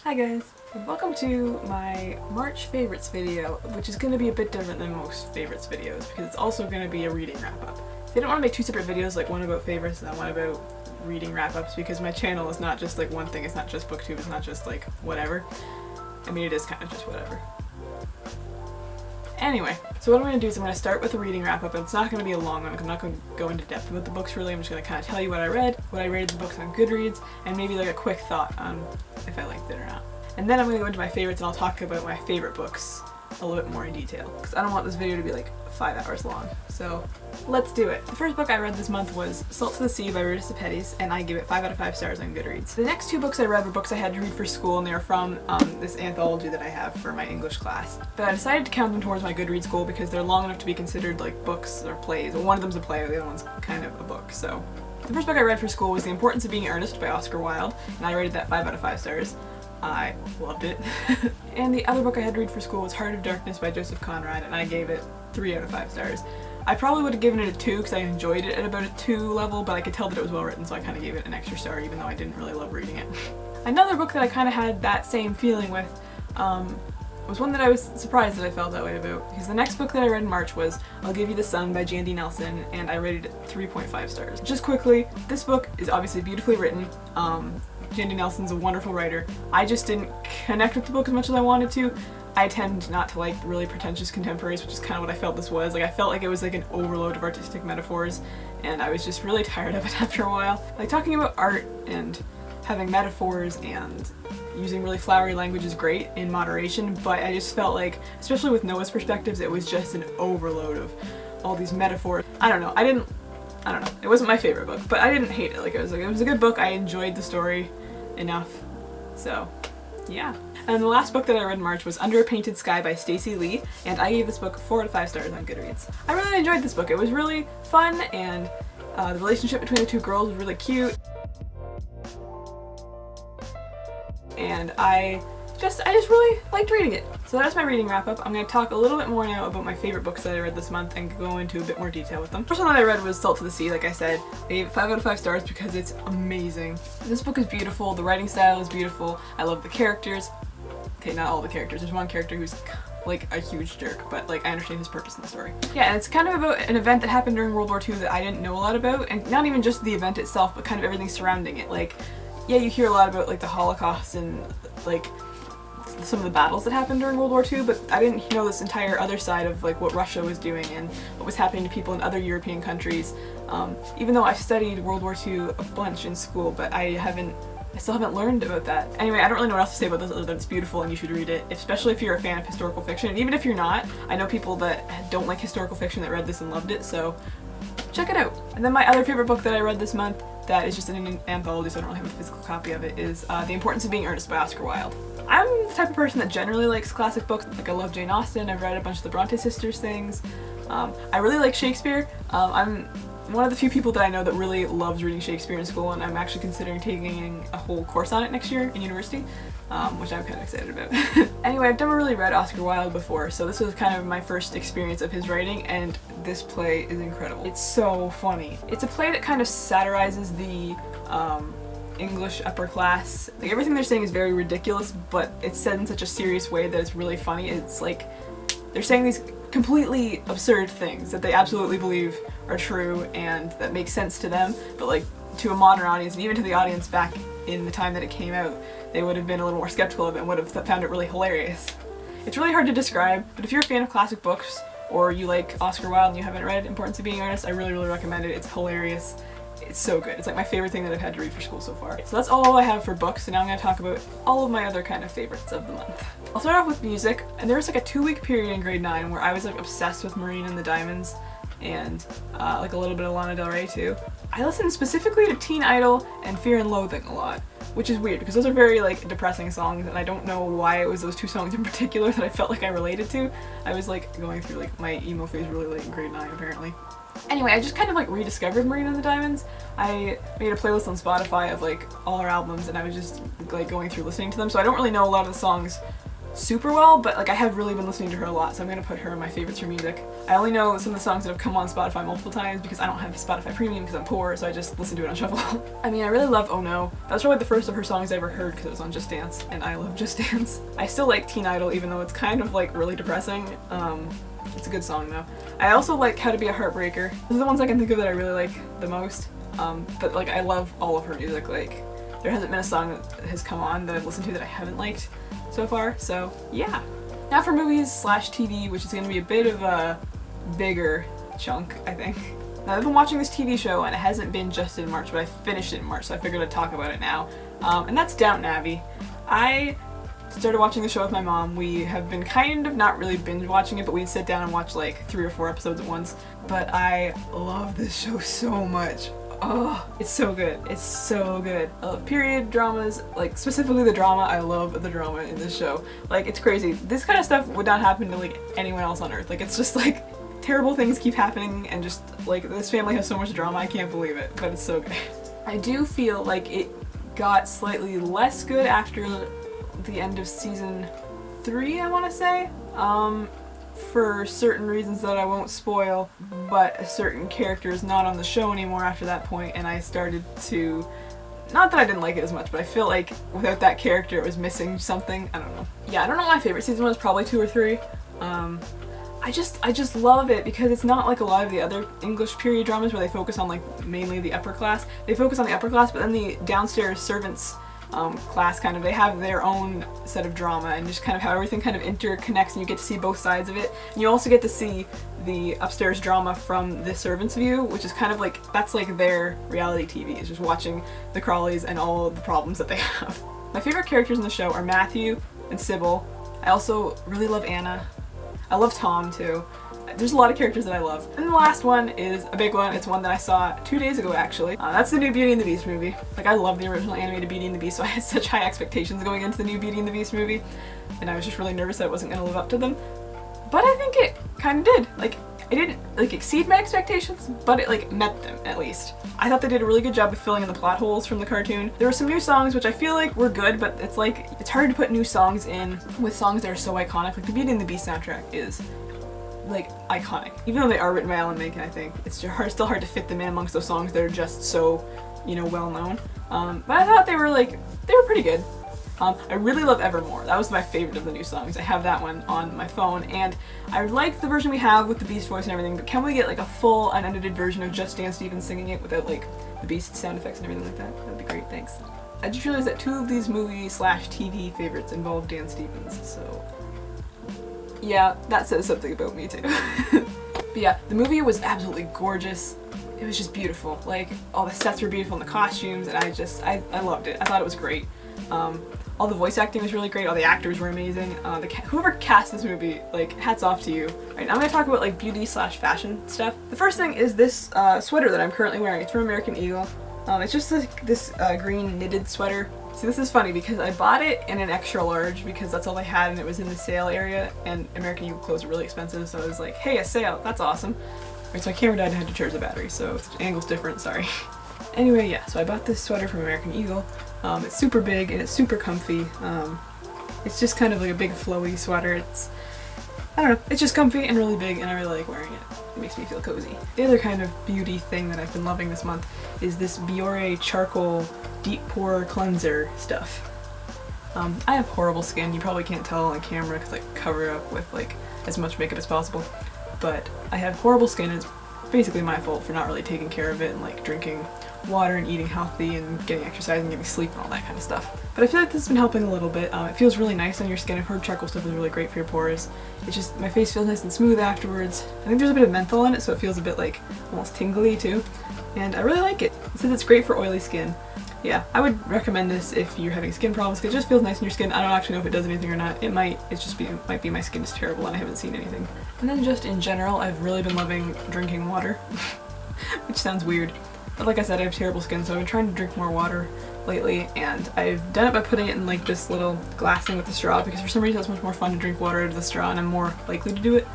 Hi guys, and welcome to my March favorites video, which is going to be a bit different than most favorites videos because it's also going to be a reading wrap-up. I didn't want to make two separate videos, like one about favorites and then one about reading wrap-ups, because my channel is not just like one thing, it's not just booktube, it's not just like whatever. I mean, it is kind of just whatever. Anyway, so what I'm going to do is I'm going to start with a reading wrap-up, and it's not going to be a long one because I'm not going to go into depth about the books really. I'm just going to kind of tell you what I read, what I rated the books on Goodreads, and maybe like a quick thought on if I liked it or not. And then I'm going to go into my favorites and I'll talk about my favorite books a little bit more in detail, because I don't want this video to be like 5 hours long. So let's do it. The first book I read this month was Salt to the Sea by Rita Sepetys, and I give it 5 out of 5 stars on Goodreads. The next two books I read were books I had to read for school, and they were from this anthology that I have for my English class. But I decided to count them towards my Goodreads goal because they're long enough to be considered like books or plays. Well, one of them's a play, the other one's kind of a book. So the first book I read for school was The Importance of Being Earnest by Oscar Wilde, and I rated that 5 out of 5 stars. I loved it. And the other book I had to read for school was Heart of Darkness by Joseph Conrad, and I gave it 3 out of 5 stars. I probably would have given it a 2 because I enjoyed it at about a 2 level, but I could tell that it was well written, so I kind of gave it an extra star even though I didn't really love reading it. Another book that I kind of had that same feeling with was one that I was surprised that I felt that way about, because the next book that I read in March was I'll Give You the Sun by Jandy Nelson, and I rated it 3.5 stars. Just quickly, this book is obviously beautifully written. Jandy Nelson's a wonderful writer. I just didn't connect with the book as much as I wanted to. I tend not to like really pretentious contemporaries, which is kind of what I felt this was. Like, I felt like it was like an overload of artistic metaphors, and I was just really tired of it after a while. Like, talking about art and having metaphors and using really flowery language is great in moderation, but I just felt like, especially with Noah's perspectives, it was just an overload of all these metaphors. I don't know, it wasn't my favorite book, but I didn't hate it. Like, it was a good book. I enjoyed the story enough, so yeah. And the last book that I read in March was Under a Painted Sky by Stacey Lee, and I gave this book 4 out of 5 stars on Goodreads. I really enjoyed this book. It was really fun, and the relationship between the two girls was really cute, and I just really liked reading it. So that's my reading wrap up. I'm going to talk a little bit more now about my favorite books that I read this month and go into a bit more detail with them. First one that I read was Salt to the Sea, like I said. I gave it 5 out of 5 stars because it's amazing. This book is beautiful, the writing style is beautiful, I love the characters. Okay, not all the characters, there's one character who's like a huge jerk, but like I understand his purpose in the story. Yeah, and it's kind of about an event that happened during World War II that I didn't know a lot about, and not even just the event itself, but kind of everything surrounding it. Like, yeah, you hear a lot about like the Holocaust and like some of the battles that happened during World War II, but I didn't know this entire other side of like what Russia was doing and what was happening to people in other European countries. Even though I've studied World War II a bunch in school, but I still haven't learned about that. Anyway, I don't really know what else to say about this other than it's beautiful and you should read it, especially if you're a fan of historical fiction. And even if you're not, I know people that don't like historical fiction that read this and loved it, so check it out. And then my other favorite book that I read this month that is just in an anthology, so I don't really have a physical copy of it, is The Importance of Being Earnest by Oscar Wilde. I'm the type of person that generally likes classic books. Like, I love Jane Austen, I've read a bunch of the Bronte sisters things. I really like Shakespeare. I'm one of the few people that I know that really loves reading Shakespeare in school, and I'm actually considering taking a whole course on it next year in university, which I'm kind of excited about. Anyway, I've never really read Oscar Wilde before, so this was kind of my first experience of his writing, and this play is incredible. It's so funny. It's a play that kind of satirizes the English upper class. Like, everything they're saying is very ridiculous, but it's said in such a serious way that it's really funny. It's like they're saying these completely absurd things that they absolutely believe are true and that make sense to them, but like to a modern audience and even to the audience back in the time that it came out, they would have been a little more skeptical of it and would have found it really hilarious. It's really hard to describe, but if you're a fan of classic books or you like Oscar Wilde and you haven't read Importance of Being Earnest, I really recommend it. It's hilarious. It's so good. It's like my favorite thing that I've had to read for school so far. So that's all I have for books, and now I'm going to talk about all of my other kind of favorites of the month. I'll start off with music, and there was like a 2-week period in grade 9 where I was like obsessed with Marine and the Diamonds, and like a little bit of Lana Del Rey too. I listened specifically to Teen Idol and Fear and Loathing a lot, which is weird because those are very like depressing songs, and I don't know why it was those 2 songs in particular that I felt like I related to. I was like going through like my emo phase really late in grade 9 apparently. Anyway, I just kind of like rediscovered Marine and the Diamonds. I made a playlist on Spotify of like all her albums, and I was just like going through listening to them, so I don't really know a lot of the songs super well, but like I have really been listening to her a lot, so I'm gonna put her in my favorites for music. I only know some of the songs that have come on Spotify multiple times because I don't have Spotify Premium because I'm poor, so I just listen to it on shuffle. I mean, I really love Oh No. That's probably the first of her songs I ever heard because it was on Just Dance, and I love Just Dance. I still like Teen Idol even though it's kind of like really depressing. It's a good song though. I also like How to Be a Heartbreaker. Those are the ones I can think of that I really like the most. But like I love all of her music. Like there hasn't been a song that has come on that I've listened to that I haven't liked so far, so yeah. Now for movies slash TV, which is going to be a bit of a bigger chunk, I think. Now I've been watching this TV show and it hasn't been just in March, but I finished it in March, so I figured I'd talk about it now. And that's Downton Abbey. I started watching the show with my mom. We have been kind of not really binge watching it, but we'd sit down and watch like 3 or 4 episodes at once. But I love this show so much. Oh, it's so good. It's so good. I love period dramas, like specifically the drama. I love the drama in this show. Like it's crazy. This kind of stuff would not happen to like anyone else on earth. Like it's just like terrible things keep happening and just like this family has so much drama. I can't believe it, but it's so good. I do feel like it got slightly less good after the end of season 3, I want to say. For certain reasons that I won't spoil, but a certain character is not on the show anymore after that point, and I started to, not that I didn't like it as much, but I feel like without that character it was missing something. I don't know. Yeah, I don't know what my favorite season was, probably 2 or 3. I just love it because it's not like a lot of the other English period dramas where they focus on like mainly the upper class. They focus on the upper class, but then the downstairs servants class kind of, they have their own set of drama and just kind of how everything kind of interconnects and you get to see both sides of it. And you also get to see the upstairs drama from the servants' view, which is kind of like, that's like their reality TV, is just watching the Crawleys and all of the problems that they have. My favorite characters in the show are Matthew and Sybil. I also really love Anna. I love Tom too. There's a lot of characters that I love. And the last one is a big one. It's one that I saw 2 days ago actually. That's the new Beauty and the Beast movie. Like I love the original animated Beauty and the Beast, so I had such high expectations going into the new Beauty and the Beast movie. And I was just really nervous that it wasn't going to live up to them. But I think it kind of did. Like it didn't like exceed my expectations, but it like met them at least. I thought they did a really good job of filling in the plot holes from the cartoon. There were some new songs which I feel like were good, but it's like, it's hard to put new songs in with songs that are so iconic. Like the Beauty and the Beast soundtrack is like iconic. Even though they are written by Alan Menken, I think it's still hard to fit them in amongst those songs that are just so, you know, well known. But I thought they were pretty good. I really love Evermore. That was my favorite of the new songs. I have that one on my phone, and I like the version we have with the Beast voice and everything, but can we get like a full unedited version of just Dan Stevens singing it without like the Beast sound effects and everything like that? That'd be great, thanks. I just realized that 2 of these movie slash TV favorites involve Dan Stevens, so yeah, that says something about me too. But yeah, the movie was absolutely gorgeous. It was just beautiful. Like, all the sets were beautiful and the costumes, and I loved it. I thought it was great. All the voice acting was really great. All the actors were amazing. Whoever cast this movie, like, hats off to you. Alright, I'm gonna talk about like beauty slash fashion stuff. The first thing is this sweater that I'm currently wearing. It's from American Eagle. It's just this green knitted sweater. See, this is funny because I bought it in an extra large because that's all they had and it was in the sale area, and American Eagle clothes are really expensive, so I was like, hey, a sale, that's awesome. Alright, so my camera died and I had to charge the battery, so the angle's different, sorry. Anyway, yeah, so I bought this sweater from American Eagle. It's super big and it's super comfy. It's just kind of like a big flowy sweater. I don't know, it's just comfy and really big and I really like wearing it. It makes me feel cozy. The other kind of beauty thing that I've been loving this month is this Biore charcoal deep pore cleanser stuff. I have horrible skin. You probably can't tell on camera because I cover it up with like as much makeup as possible. But I have horrible skin and it's basically my fault for not really taking care of it and like drinking water and eating healthy and getting exercise and getting sleep and all that kind of stuff. But I feel like this has been helping a little bit. It feels really nice on your skin. I've heard charcoal stuff is really great for your pores. It's just, my face feels nice and smooth afterwards. I think there's a bit of menthol in it, so it feels a bit like almost tingly too. And I really like it. It says it's great for oily skin. Yeah, I would recommend this if you're having skin problems because it just feels nice in your skin. I don't actually know if it does anything or not. It might be my skin is terrible and I haven't seen anything. And then just in general, I've really been loving drinking water, which sounds weird. But like I said, I have terrible skin, so I've been trying to drink more water lately, and I've done it by putting it in like this little glass thing with the straw because for some reason it's much more fun to drink water out of the straw and I'm more likely to do it.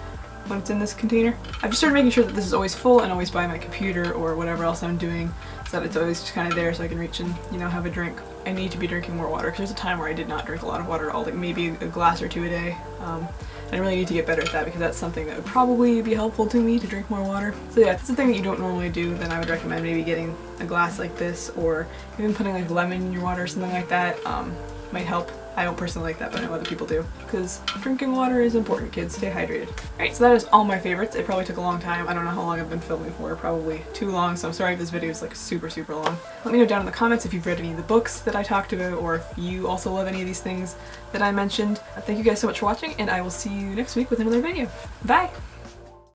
when it's in this container. I've just started making sure that this is always full and always by my computer or whatever else I'm doing, so that it's always just kind of there so I can reach and, you know, have a drink. I need to be drinking more water because there's a time where I did not drink a lot of water at all, like maybe a glass or two a day. And I really need to get better at that because that's something that would probably be helpful to me, to drink more water. So yeah, if it's a thing that you don't normally do, then I would recommend maybe getting a glass like this, or even putting like lemon in your water or something like that. Might help. I don't personally like that, but I know other people do. Because drinking water is important, kids. Stay hydrated. Alright, so that is all my favorites. It probably took a long time. I don't know how long I've been filming for. Probably too long, so I'm sorry if this video is like super long. Let me know down in the comments if you've read any of the books that I talked about, or if you also love any of these things that I mentioned. Thank you guys so much for watching, and I will see you next week with another video. Bye!